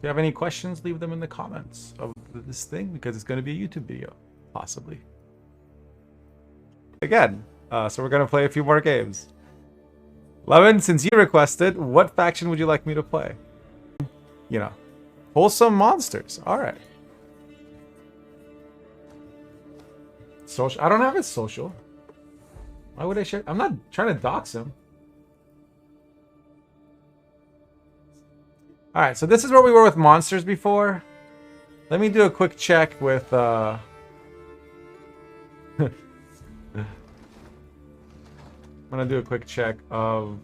you have any questions, leave them in the comments of this thing, because it's going to be a YouTube video, possibly. Again, so we're going to play a few more games. Lemon, since you requested, what faction would you like me to play? You know, wholesome monsters. All right. Social. I don't have his social. Why would I share? I'm not trying to dox him. All right, so this is where we were with monsters before. Let me do a quick check with I'm gonna do a quick check of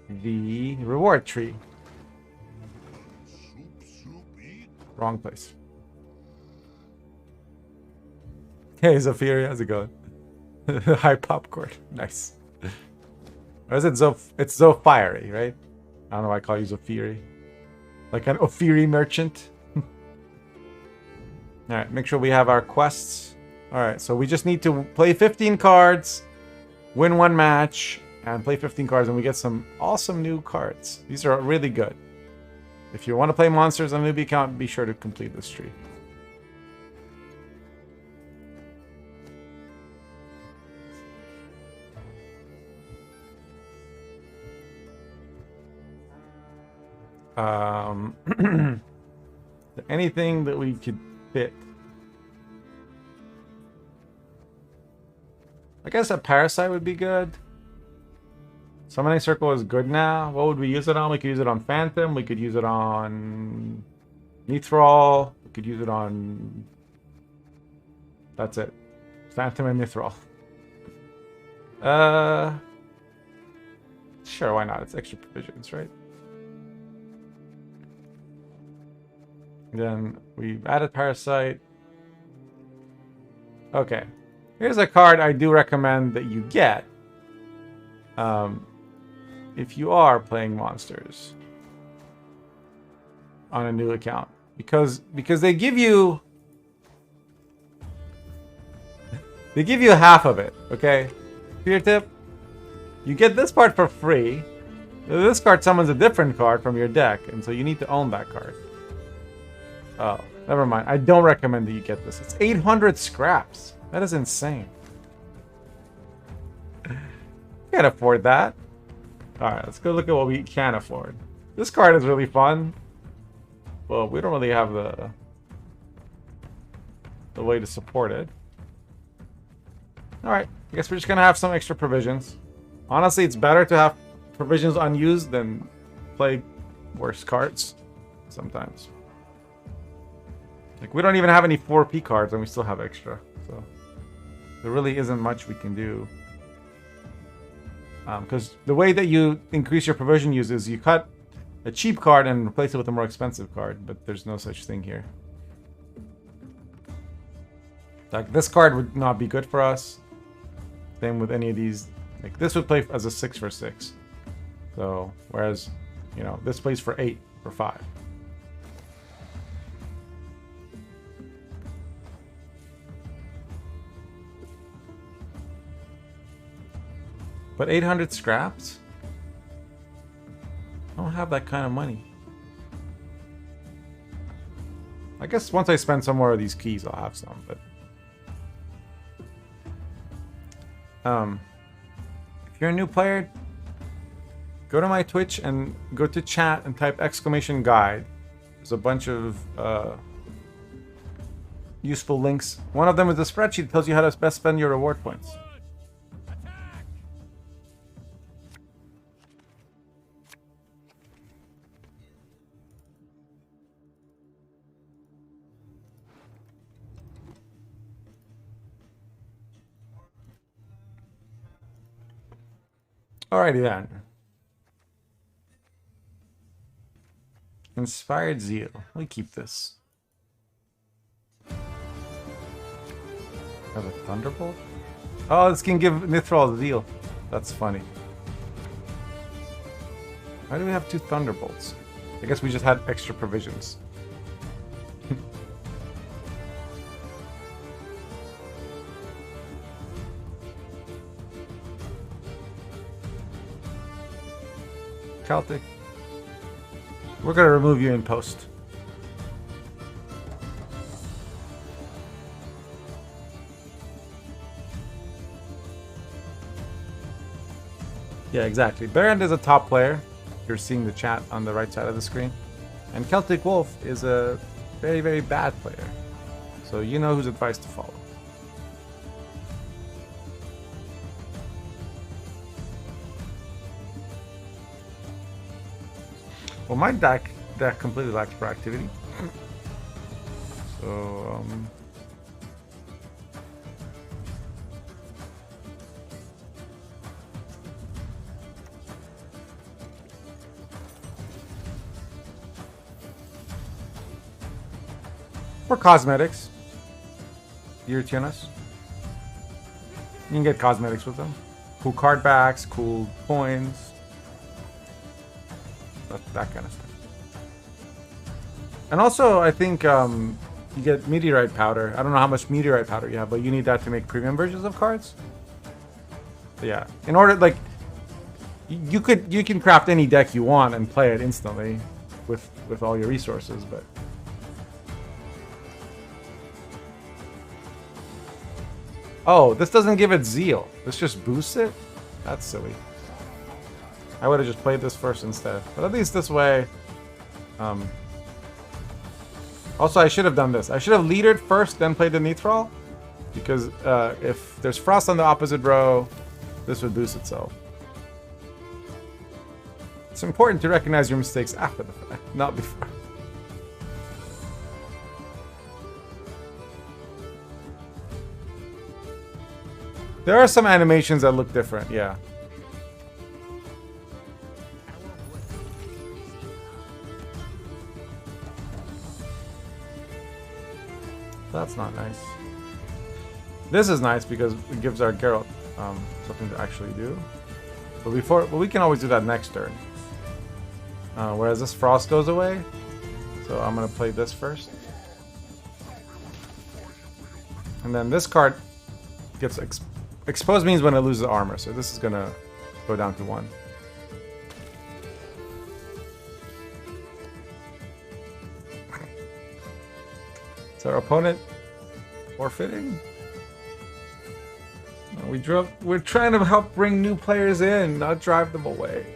the reward tree. Wrong place. Hey, Zafiri, how's it going? High popcorn. Nice. Or is it it's Zofiery, right? I don't know why I call you Zafiri. Like an Ophiri merchant. Alright, make sure we have our quests. Alright, so we just need to play 15 cards, win 1 match, and play 15 cards, and we get some awesome new cards. These are really good. If you want to play monsters on Newbie account, be sure to complete this tree. Anything that we could fit. I guess a parasite would be good. Summoning circle is good now. What would we use it on? We could use it on Phantom. We could use it on Mithril. We could use it on... That's it. Phantom and Mithril. Sure, why not? It's extra provisions, right? Then we've added Parasite. Okay. Here's a card I do recommend that you get. If you are playing monsters on a new account. Because they give you... They give you half of it, okay? Fear tip. You get this part for free. This card summons a different card from your deck, and so you need to own that card. Oh, never mind. I don't recommend that you get this. It's 800 scraps. That is insane. Can't afford that. Alright, let's go look at what we can afford. This card is really fun. Well, we don't really have the way to support it. Alright, I guess we're just gonna have some extra provisions. Honestly, it's better to have provisions unused than play worse cards sometimes. Like, we don't even have any 4P cards and we still have extra. So, there really isn't much we can do. Because the way that you increase your provision use is you cut a cheap card and replace it with a more expensive card. But there's no such thing here. Like, this card would not be good for us. Same with any of these. Like, this would play as a 6 for 6. So, whereas, you know, this plays for 8 for 5. But 800 scraps? I don't have that kind of money. I guess once I spend some more of these keys, I'll have some, but... if you're a new player, go to my Twitch and go to chat and type !guide. There's a bunch of useful links. One of them is a spreadsheet that tells you how to best spend your reward points. Alrighty then. Inspired Zeal. We keep this. Have a Thunderbolt? Oh, this can give Mithril Zeal. That's funny. Why do we have 2 Thunderbolts? I guess we just had extra provisions. Celtic. We're gonna remove you in post. Yeah, exactly. Baron is a top player. You're seeing the chat on the right side of the screen. And Celtic Wolf is a very, very bad player. So you know whose advice to follow. Well, my deck completely lacks proactivity. So, for cosmetics, your Tunas. You can get cosmetics with them. Cool card backs, cool coins. That kind of stuff. And also, I think you get meteorite powder. I don't know how much meteorite powder you have, but you need that to make premium versions of cards. But yeah, in order, like, you can craft any deck you want and play it instantly with all your resources, but. Oh, this doesn't give it zeal. This just boosts it? That's silly. I would have just played this first instead. But at least this way... Also, I should have done this. I should have leadered first, then played the Nithrall. Because if there's Frost on the opposite row, this would boost itself. It's important to recognize your mistakes after the fact, not before. There are some animations that look different, yeah. That's not nice. This is nice because it gives our Geralt something to actually do. But we can always do that next turn. Whereas this Frost goes away, so I'm gonna play this first. And then this card gets exposed means when it loses armor, so this is gonna go down to 1. Is our opponent forfeiting? No, we're trying to help bring new players in, not drive them away.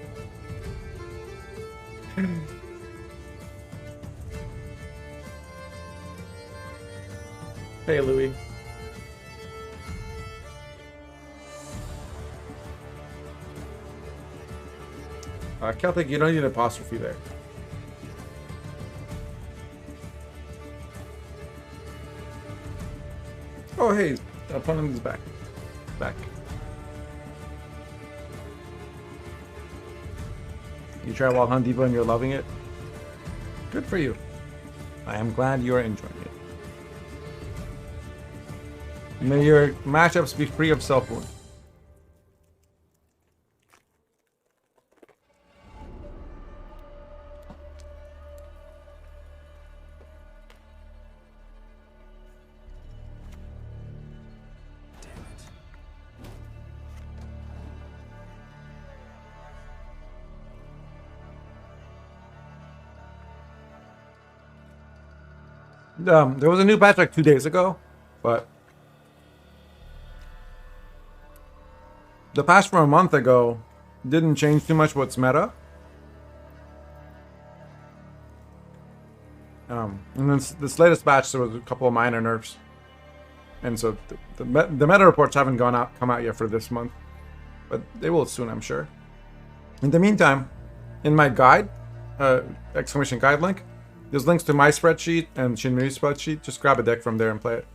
Hey, Louis. Celtic, you don't need an apostrophe there. Oh, hey, the opponent is back. You try Wild Hunt Diva and you're loving it? Good for you. I am glad you are enjoying it. May your matchups be free of self-wound. There was a new patch like 2 days ago, but the patch from a month ago didn't change too much what's meta. And then this latest patch, there was a couple of minor nerfs, and so the meta reports haven't come out yet for this month, but they will soon, I'm sure. In the meantime, in my guide, exclamation guide link. There's links to my spreadsheet and Shinmiri's spreadsheet. Just grab a deck from there and play it.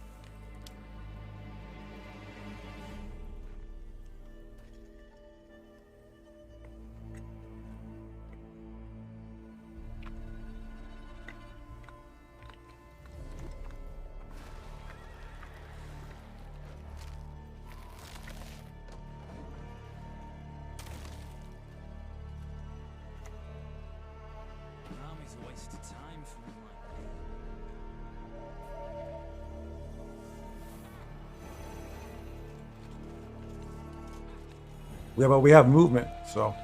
Yeah, but we have movement, so.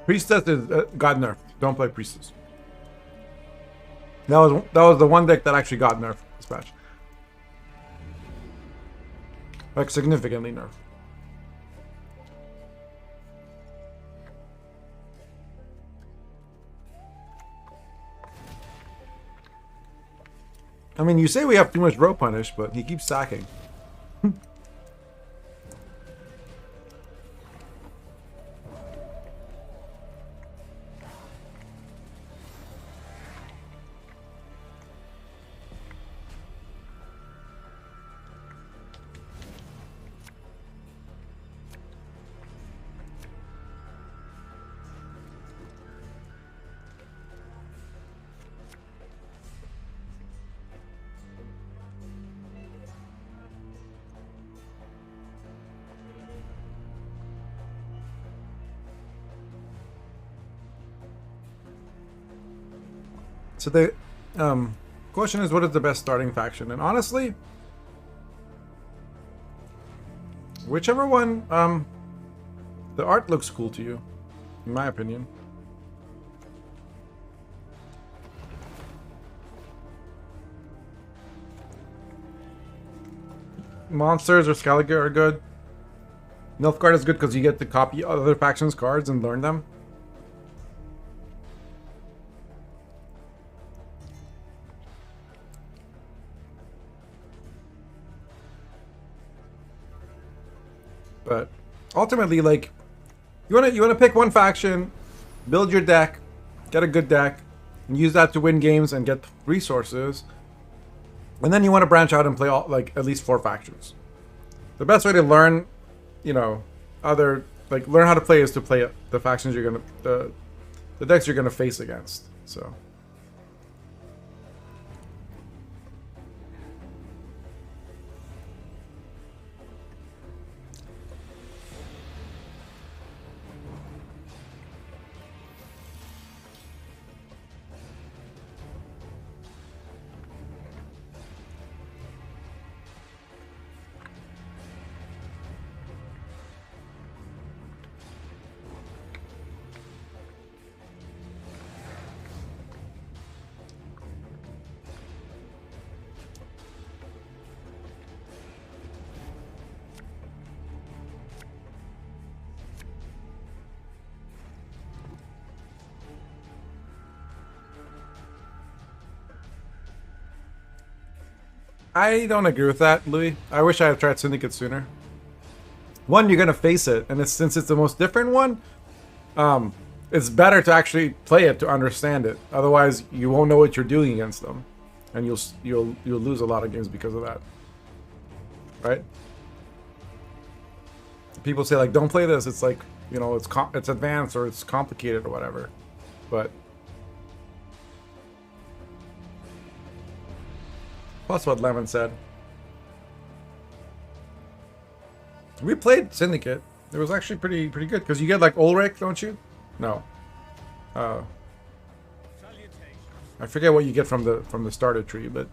Priestess is got nerfed. Don't play Priestess. That was the one deck that actually got nerfed this patch. Like significantly nerfed. I mean, you say we have too much rope punish, but he keeps sacking. So the question is, what is the best starting faction? And honestly, whichever one, the art looks cool to you, in my opinion. Monsters or Skellige are good. Nilfgaard is good because you get to copy other factions' cards and learn them. But ultimately, like, you wanna pick one faction, build your deck, get a good deck, and use that to win games and get resources. And then you want to branch out and play all, like, at least 4 factions. The best way to learn, you know, learn how to play is to play the factions you're gonna the decks you're gonna face against. So. I don't agree with that, Louis. I wish I had tried Syndicate sooner. One, you're gonna face it, and since it's the most different one, it's better to actually play it to understand it. Otherwise, you won't know what you're doing against them, and you'll lose a lot of games because of that. Right? People say like, don't play this. It's like, you know, it's advanced or it's complicated or whatever, but. Plus what Lemon said. We played Syndicate. It was actually pretty good because you get like Ulrich, don't you? No. I forget what you get from the starter tree, but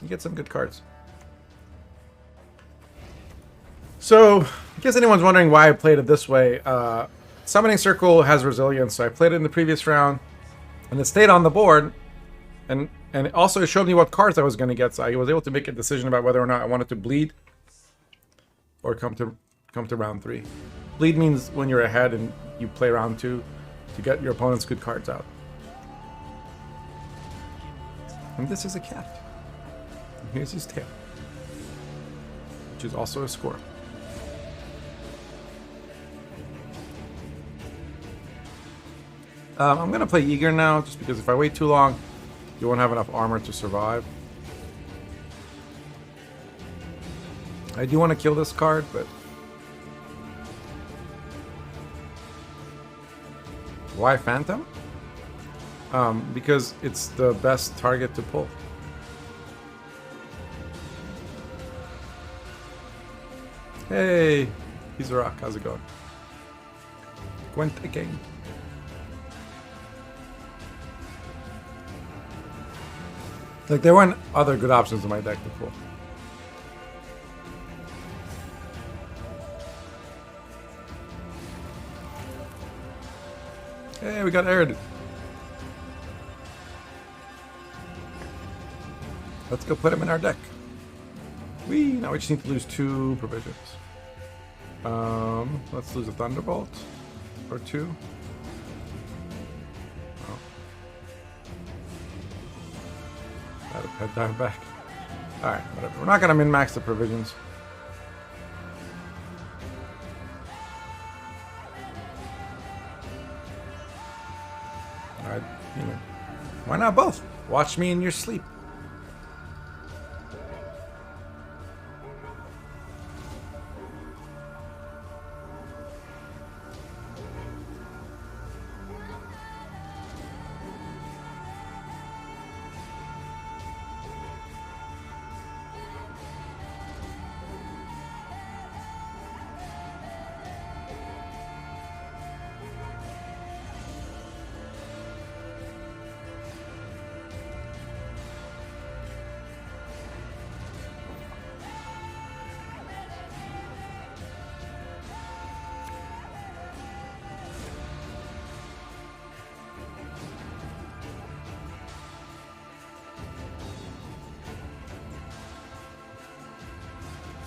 you get some good cards. So, in case anyone's wondering why I played it this way, Summoning Circle has resilience, so I played it in the previous round, and it stayed on the board, and it also showed me what cards I was going to get, so I was able to make a decision about whether or not I wanted to bleed or come to round 3. Bleed means when you're ahead and you play round 2 to get your opponent's good cards out. And this is a cat. And here's his tail, which is also a squirrel. I'm going to play Eager now, just because if I wait too long, you won't have enough armor to survive. I do want to kill this card, but... Why Phantom? Because it's the best target to pull. Hey! He's a rock. How's it going? Gwent again. Like, there weren't other good options in my deck to pull. Hey, we got aired. Let's go put him in our deck. Now we just need to lose 2 provisions. Let's lose a Thunderbolt. Or 2. Oh. Gotta head dive back. Alright, whatever. We're not gonna min-max the provisions. Alright, you know. Why not both? Watch me in your sleep.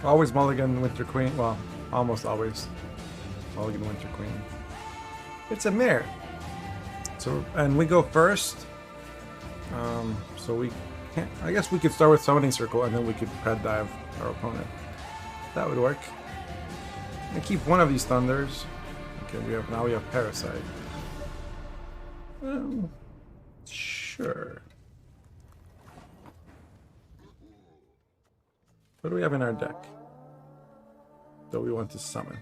Always Mulligan, Winter Queen. Well, almost always Mulligan, Winter Queen. It's a mare. So, and we go first. So we can't. I guess we could start with Summoning Circle, and then we could pred dive our opponent. That would work. I keep one of these Thunders. Okay, now we have Parasite. Sure. What do we have in our deck that we want to summon?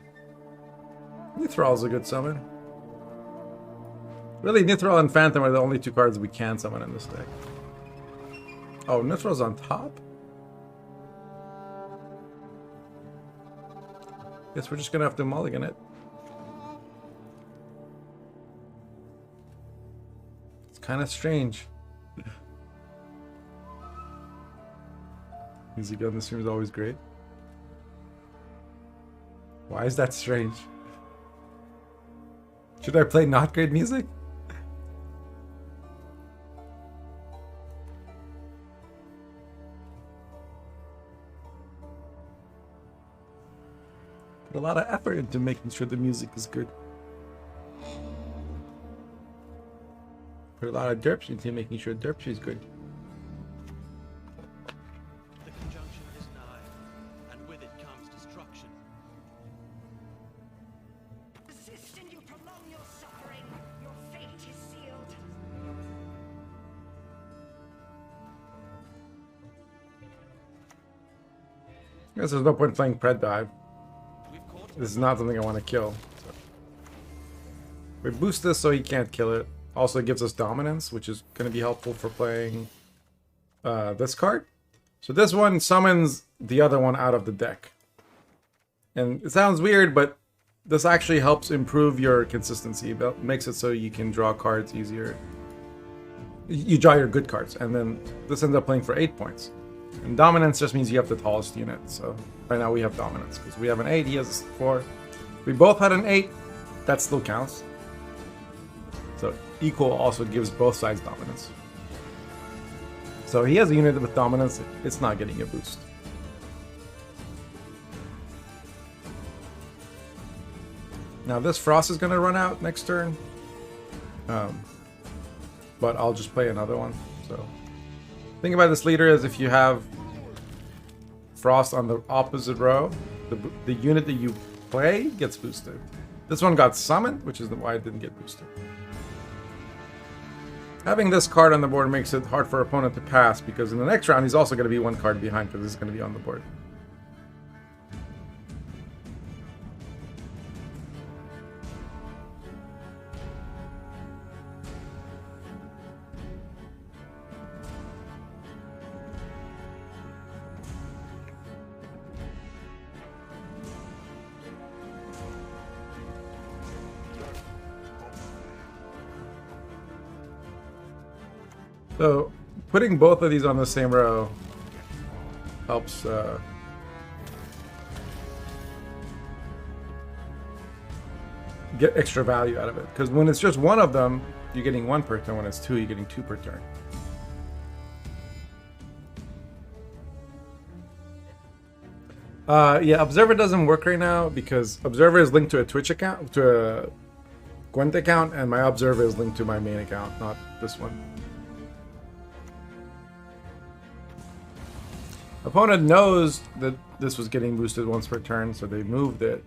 Nithral's a good summon. Really, Nithral and Phantom are the only 2 cards we can summon in this deck. Oh, Nithral's on top? Guess we're just gonna have to mulligan it. It's kind of strange. Music on the stream is always great. Why is that strange? Should I play not great music? Put a lot of effort into making sure the music is good. Put a lot of derps into making sure derpsy is good. I guess there's no point playing pred dive. This is not something I want to kill. So. We boost this so he can't kill it. Also, it gives us dominance, which is going to be helpful for playing this card. So this one summons the other one out of the deck. And it sounds weird, but this actually helps improve your consistency. It makes it so you can draw cards easier. You draw your good cards, and then this ends up playing for 8 points. And dominance just means you have the tallest unit. So right now we have dominance because we have an 8, he has a 4. We both had an 8, that still counts. So equal also gives both sides dominance. So he has a unit with dominance, it's not getting a boost. Now this Frost is going to run out next turn. But I'll just play another one. So think about this leader as if you have Frost on the opposite row, the unit that you play gets boosted. This one got summoned, which is why it didn't get boosted. Having this card on the board makes it hard for our opponent to pass, because in the next round he's also going to be 1 card behind because this is going to be on the board. So, putting both of these on the same row helps get extra value out of it. Because when it's just one of them, you're getting 1 per turn. When it's 2, you're getting 2 per turn. Yeah, Observer doesn't work right now because Observer is linked to a Twitch account, to a Gwent account, and my Observer is linked to my main account, not this one. Opponent knows that this was getting boosted once per turn, so they moved it.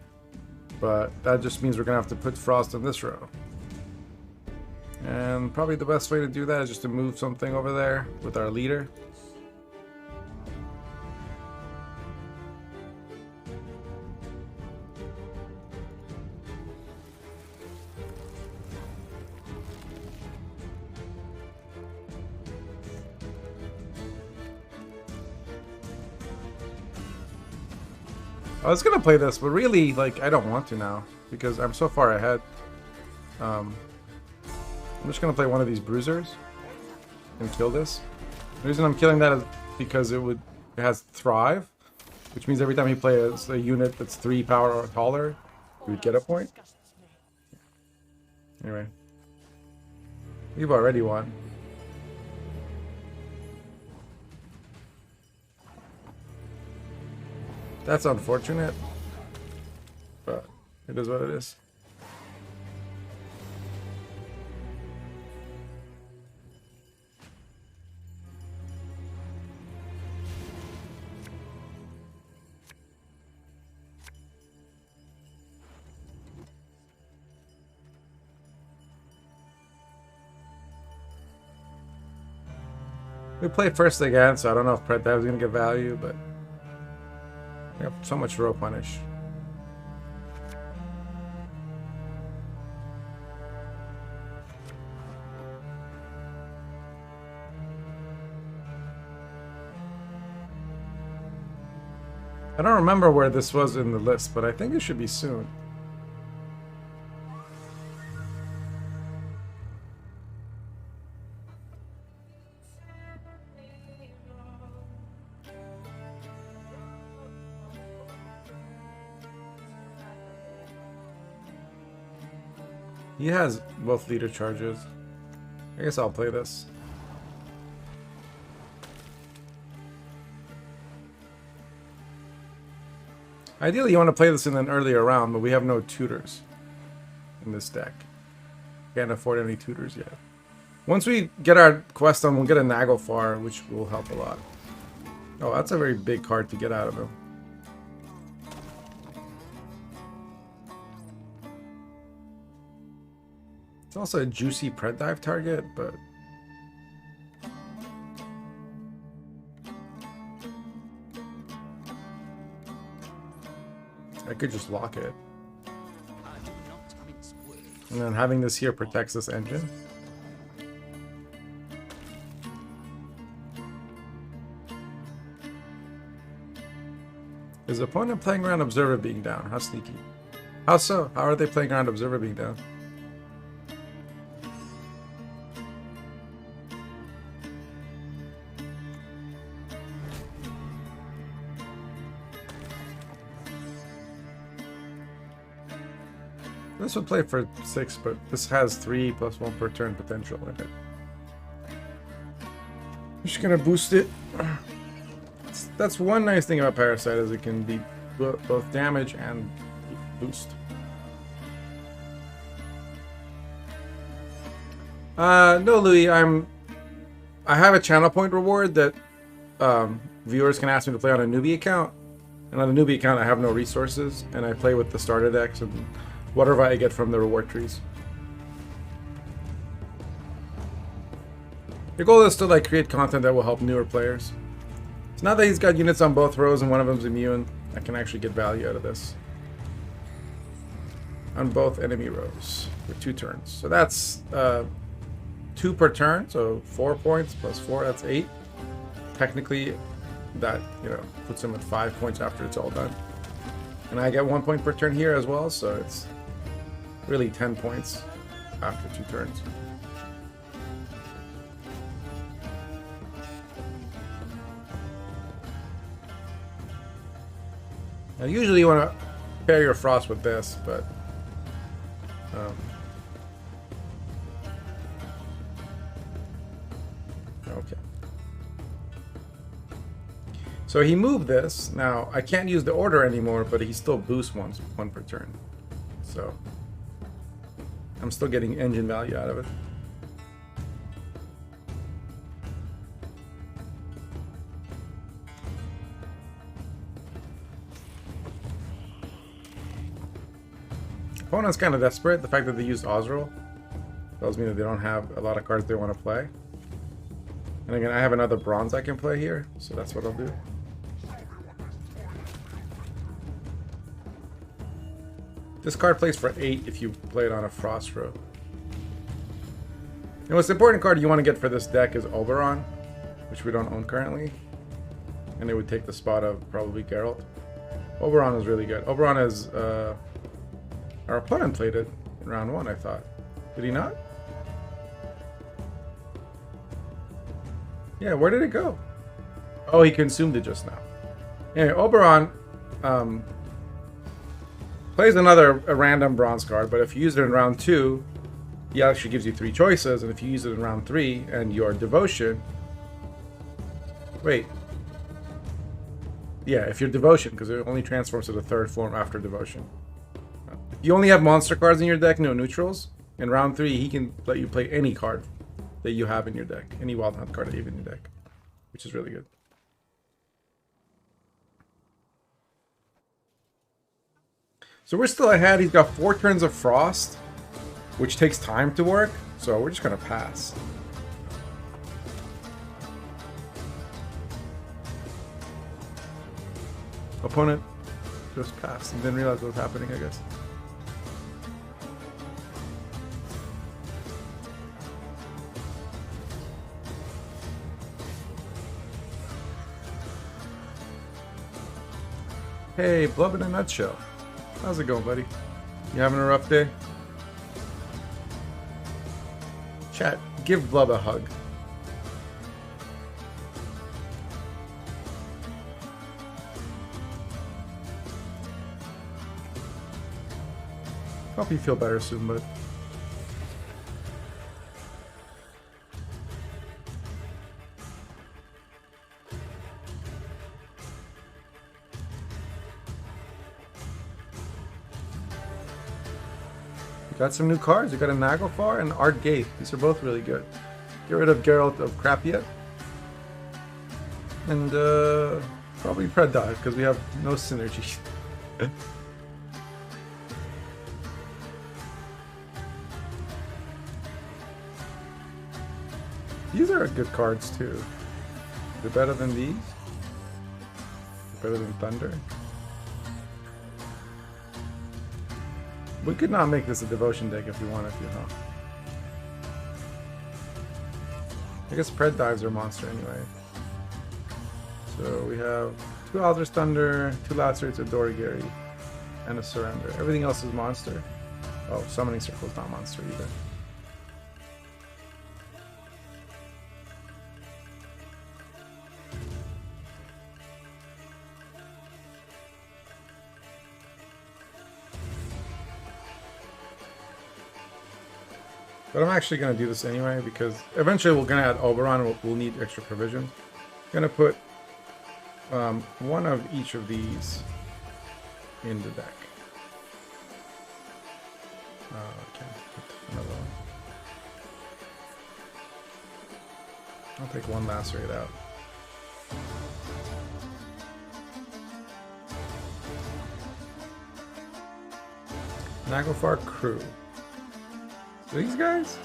But that just means we're going to have to put Frost in this row. And probably the best way to do that is just to move something over there with our leader. I was gonna play this, but really, like, I don't want to now because I'm so far ahead. I'm just gonna play one of these bruisers and kill this. The reason I'm killing that is because it has Thrive, which means every time he plays a unit that's 3 power or taller, you would get a point. Anyway, we've already won. That's unfortunate, but it is what it is. We played first again, so I don't know if Pred Dive is going to get value, but we have so much row punish. I don't remember where this was in the list, but I think it should be soon. He has both leader charges. I guess I'll play this. Ideally, you want to play this in an earlier round, but we have no tutors in this deck. Can't afford any tutors yet. Once we get our quest done, we'll get a Naglfar, which will help a lot. Oh, that's a very big card to get out of him. It's also a juicy Pred Dive target, but I could just lock it. And then having this here protects this engine. Is the opponent playing around Observer being down? How sneaky. How so? How are they playing around Observer being down? This would play for 6, but this has 3 plus 1 per turn potential in it. I'm just gonna boost it. That's one nice thing about Parasite, is it can be both damage and boost. No, Louis, I have a channel point reward that viewers can ask me to play on a Newbie account, and on the Newbie account I have no resources, and I play with the starter decks and whatever I get from the reward trees. The goal is to like create content that will help newer players. So now that he's got units on both rows and one of them's immune, I can actually get value out of this. On both enemy rows for 2 turns. So that's 2 per turn, so 4 points plus 4, that's 8. Technically, that, you know, puts him at 5 points after it's all done. And I get 1 point per turn here as well, so it's really 10 points after 2 turns. Now usually you want to pair your Frost with this, but Okay. So he moved this. Now, I can't use the order anymore, but he still boosts one per turn. So, I'm still getting engine value out of it. Opponent's kind of desperate. The fact that they used Osril tells me that they don't have a lot of cards they want to play. And again, I have another bronze I can play here, so that's what I'll do. This card plays for 8 if you play it on a Frost Road. The most important card you want to get for this deck is Oberon, which we don't own currently. And it would take the spot of probably Geralt. Oberon is really good. Oberon is... our opponent played it in round 1, I thought. Did he not? Yeah, where did it go? Oh, he consumed it just now. Anyway, Oberon plays a random bronze card, but if you use it in round 2, he actually gives you 3 choices, and if you use it in round 3 and your devotion... Wait. Yeah, if your devotion, because it only transforms to the 3rd form after devotion. If you only have monster cards in your deck, no neutrals, in round 3 he can let you play any card that you have in your deck. Any Wild Hunt card that you have in your deck. Which is really good. So we're still ahead. He's got 4 turns of Frost, which takes time to work. So we're just going to pass. Opponent just passed and didn't realize what was happening, I guess. Hey, Blub in a nutshell. How's it going, buddy? You having a rough day? Chat, give Blub a hug. Hope you feel better soon, bud. Got some new cards. You got a Naglfar and Art Gate. These are both really good. Get rid of Geralt of Crapia. And probably Pred Dive because we have no synergy. These are good cards too. They're better than these. They're better than Thunder. We could not make this a devotion deck if we wanted to, huh? I guess Pred Dives are monster anyway. So we have 2 Alder's Thunder, 2 Lacerates, a Dorigary, and a Surrender. Everything else is monster. Oh, Summoning Circle is not monster either. But I'm actually going to do this anyway because eventually we're going to add Oberon and we'll need extra provisions. I'm going to put one of each of these in the deck. Okay, put another one. I'll take one Lacerate out. Naglfar Crew. These guys?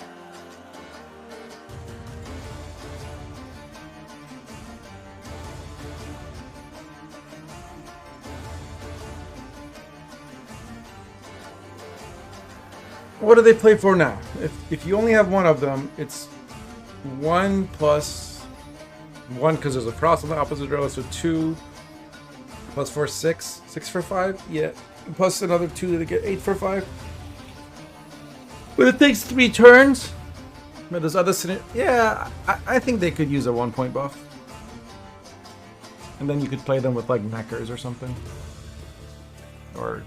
What do they play for now? If you only have one of them, it's 1 plus 1 because there's a Frost on the opposite row, so 2 plus 4, 6. 6 for 5? Yeah. Plus another 2 to get 8 for 5. But it takes 3 turns. But there's other scenarios. Yeah, I think they could use a 1-point buff. And then you could play them with like Neckers or something. Or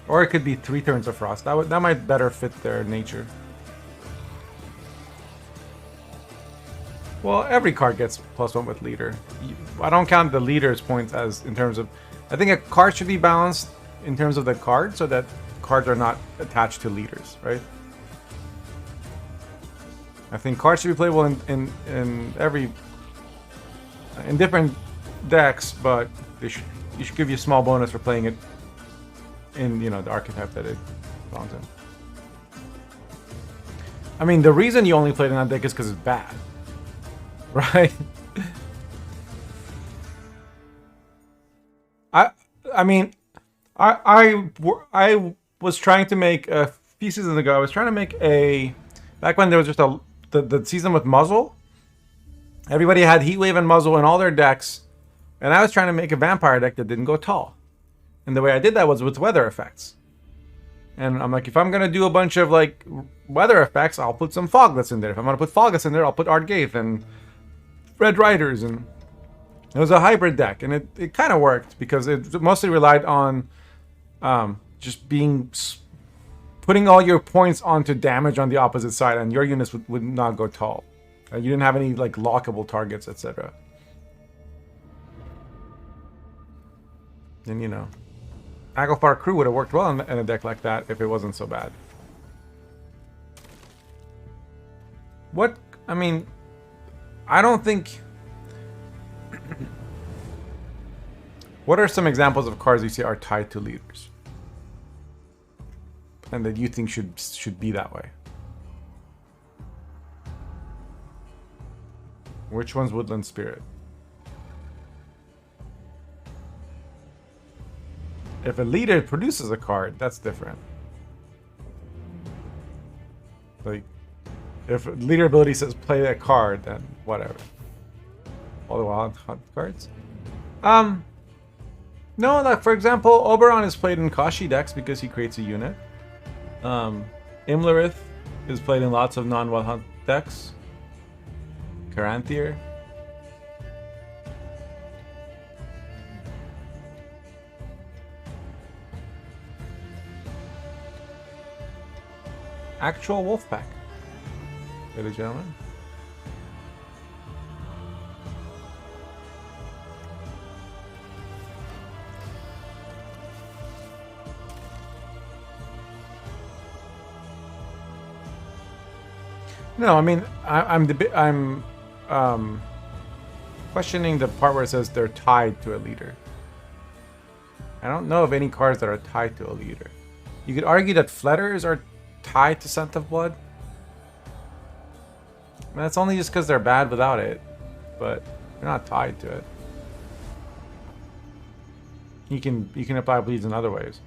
Or it could be 3 turns of Frost. That might better fit their nature. Well, every card gets +1 with leader. I don't count the leader's points as in terms of... I think a card should be balanced in terms of the card so that cards are not attached to leaders, right? I think cards should be playable in different decks, but you should give you a small bonus for playing it in, you know, the archetype that it belongs in. I mean, the reason you only played in that deck is because it's bad. Right? I mean, I was trying to make a few seasons ago. I was trying to make a back when there was just the season with Muzzle. Everybody had Heatwave and Muzzle in all their decks, and I was trying to make a vampire deck that didn't go tall. And the way I did that was with weather effects. And I'm like, if I'm gonna do a bunch of like weather effects, I'll put some Foglets in there. If I'm gonna put Foglets in there, I'll put Ardgaith and Red Riders, and it was a hybrid deck, and it kind of worked because it mostly relied on just putting all your points onto damage on the opposite side, and your units would not go tall. You didn't have any like lockable targets, etc. And you know, Naglfar Crew would have worked well in a deck like that if it wasn't so bad. I mean, I don't think... What are some examples of cards you see are tied to leaders? And that you think should be that way? Which one's Woodland Spirit? If a leader produces a card, that's different. Like, if leader ability says play that card, then whatever. All the wild hunt cards. No, like for example, Oberon is played in Kashi decks because he creates a unit. Imlerith is played in lots of non-wild hunt decks. Caranthier. Actual Wolfpack. Ladies and gentlemen. No, I mean, I'm questioning the part where it says they're tied to a leader. I don't know of any cards that are tied to a leader. You could argue that Fletters are tied to Scent of Blood. And that's only just because they're bad without it, but they're not tied to it. You can apply bleeds in other ways.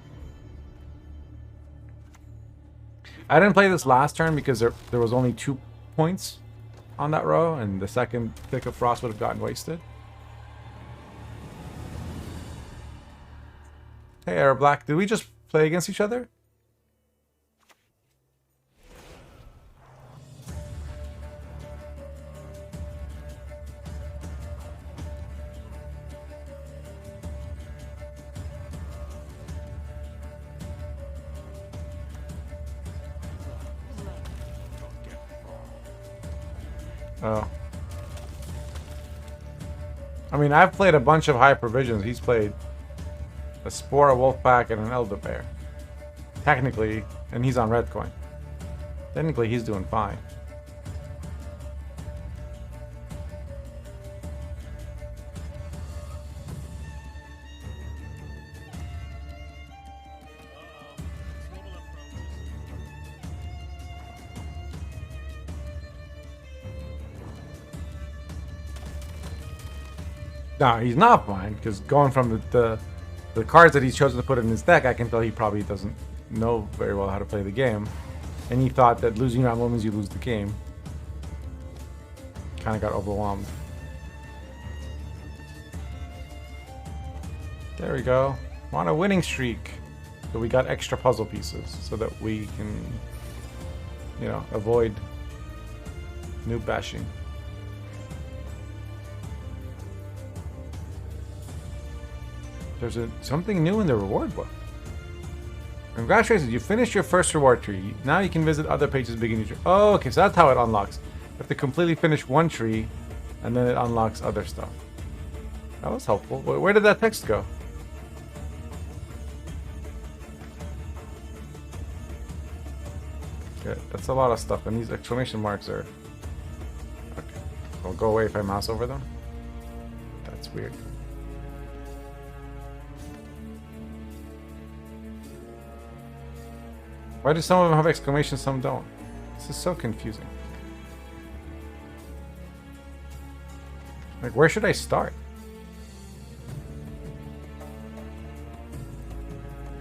I didn't play this last turn because there was only 2 points on that row, and the second pick of Frost would have gotten wasted. Hey, Air Black, did we just play against each other? Oh. I mean, I've played a bunch of high provisions. He's played a Spore, a Wolfpack, and an Elder Bear. Technically, and he's on red coin. Technically, he's doing fine. No, he's not fine, because going from the cards that he's chosen to put in his deck, I can tell he probably doesn't know very well how to play the game. And he thought that losing round 1 means you lose the game. Kind of got overwhelmed. There we go. We're on a winning streak. So we got extra puzzle pieces so that we can, you know, avoid noob bashing. There's something new in the reward book. Congratulations, you finished your first reward tree. Now you can visit other pages beginning tree. Oh, okay, so that's how it unlocks. You have to completely finish one tree, and then it unlocks other stuff. That was helpful. Where did that text go? Okay, that's a lot of stuff, and these exclamation marks are... Okay, they'll go away if I mouse over them. That's weird. Why do some of them have exclamations, some don't? This is so confusing. Like, where should I start?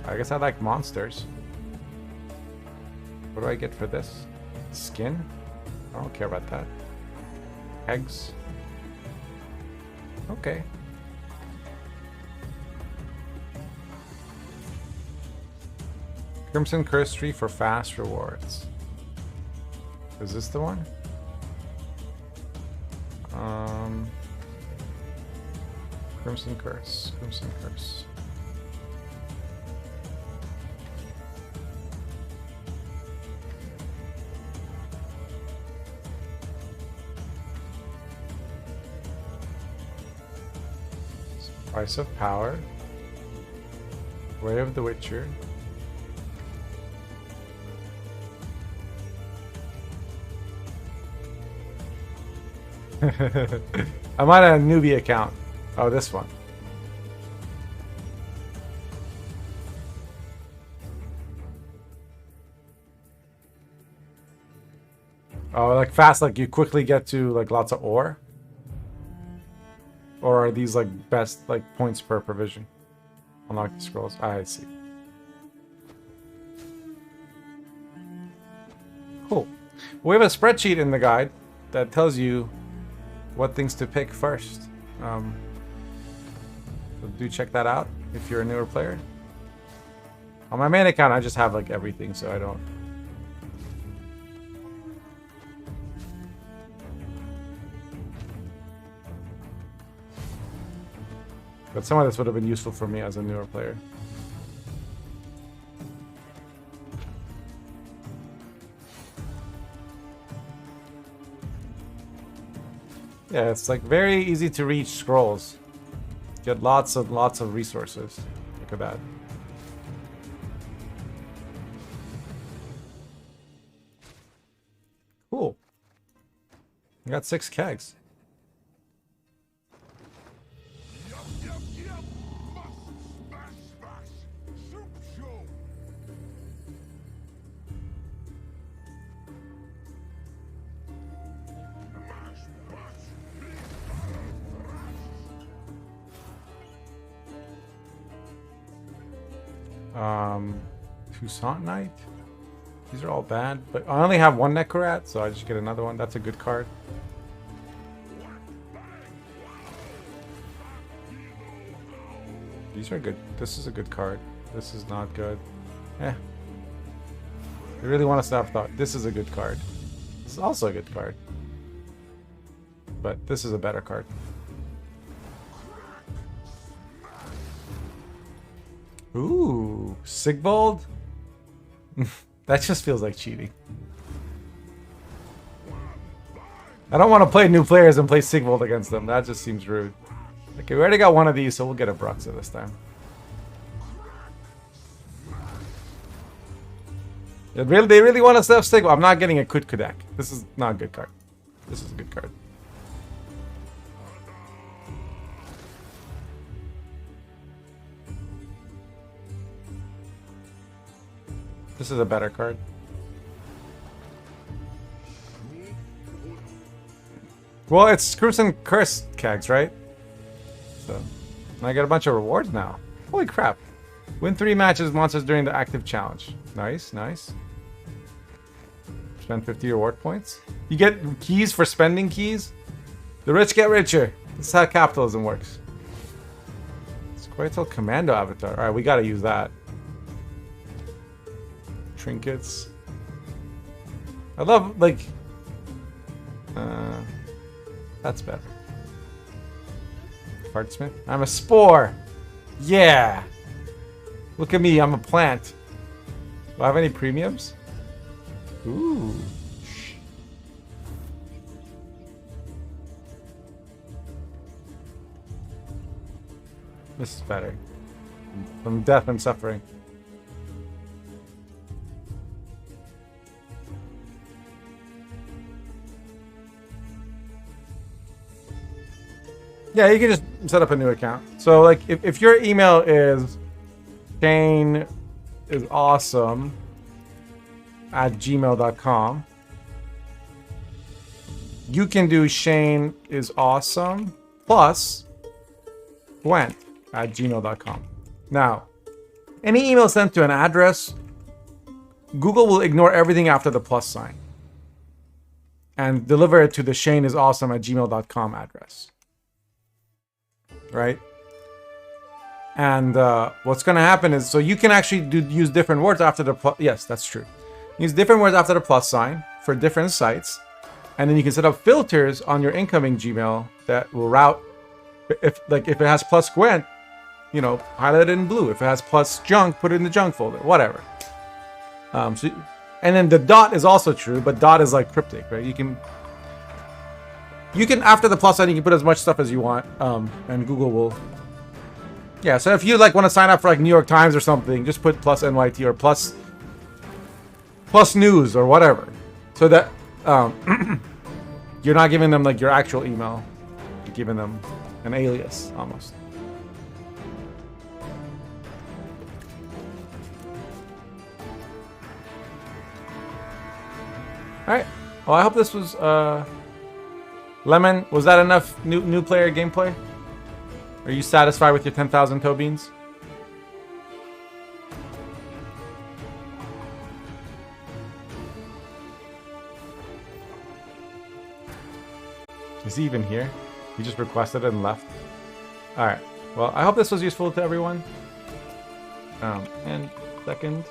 I guess I like monsters. What do I get for this? Skin? I don't care about that. Eggs? Okay. Crimson Curse Tree for fast rewards. Is this the one? Crimson Curse. Crimson Curse. Price of Power. Way of the Witcher. I'm on a Newbie account. Oh, this one. Oh, like fast, like you quickly get to like lots of ore? Or are these like best like points per provision? Unlock the scrolls. I see. Cool. We have a spreadsheet in the guide that tells you what things to pick first. So do check that out if you're a newer player. On my main account, I just have like everything, so I don't. But some of this would have been useful for me as a newer player. Yeah, it's like very easy to reach scrolls. Get lots of resources. Look at that. Cool. I got 6 kegs. Toussaint Knight. These are all bad, but I only have one Necrorat, so I just get another one. That's a good card. These are good. This is a good card. This is not good. Eh. They really want us to have thought. This is a good card. This is also a good card. But this is a better card. Ooh, Sigvald? That just feels like cheating. I don't want to play new players and play Sigvald against them. That just seems rude. Okay, we already got one of these, so we'll get a Bruxa this time. They really want us to have Sigvald. I'm not getting a Kutkudak. This is not a good card. This is a good card. This is a better card. Well, it's Crimson Curse Kegs, right? So, I get a bunch of rewards now. Holy crap. Win 3 matches monsters during the active challenge. Nice, nice. Spend 50 reward points. You get keys for spending keys. The rich get richer. This is how capitalism works. It's quite a commando avatar. Alright, we gotta use that. Trinkets. I love, like... that's better. Fartsmith. I'm a spore! Yeah! Look at me, I'm a plant. Do I have any premiums? Ooh. This is better. From death and suffering. Yeah, you can just set up a new account. So, like, if your email is shaneisawesome@gmail.com, you can do shaneisawesome plus Gwent@gmail.com. Now, any email sent to an address, Google will ignore everything after the plus sign and deliver it to the shaneisawesome@gmail.com address. Right? And what's going to happen is, so you can actually use different words after the plus. Yes, that's true. Use different words after the plus sign for different sites. And then you can set up filters on your incoming Gmail that will route. If it has plus Gwent, you know, highlight it in blue. If it has plus junk, put it in the junk folder. Whatever. And then the dot is also true, but dot is like cryptic, right? You can after the plus sign, you can put as much stuff as you want, and Google will. Yeah, so if you like want to sign up for like New York Times or something, just put plus NYT or plus news or whatever, so that you're not giving them like your actual email, you're giving them an alias almost. All right. Well, I hope this was Lemon. Was that enough new player gameplay? Are you satisfied with your 10,000 toe beans? Is he even here? He just requested it and left. All right. Well, I hope this was useful to everyone. And second.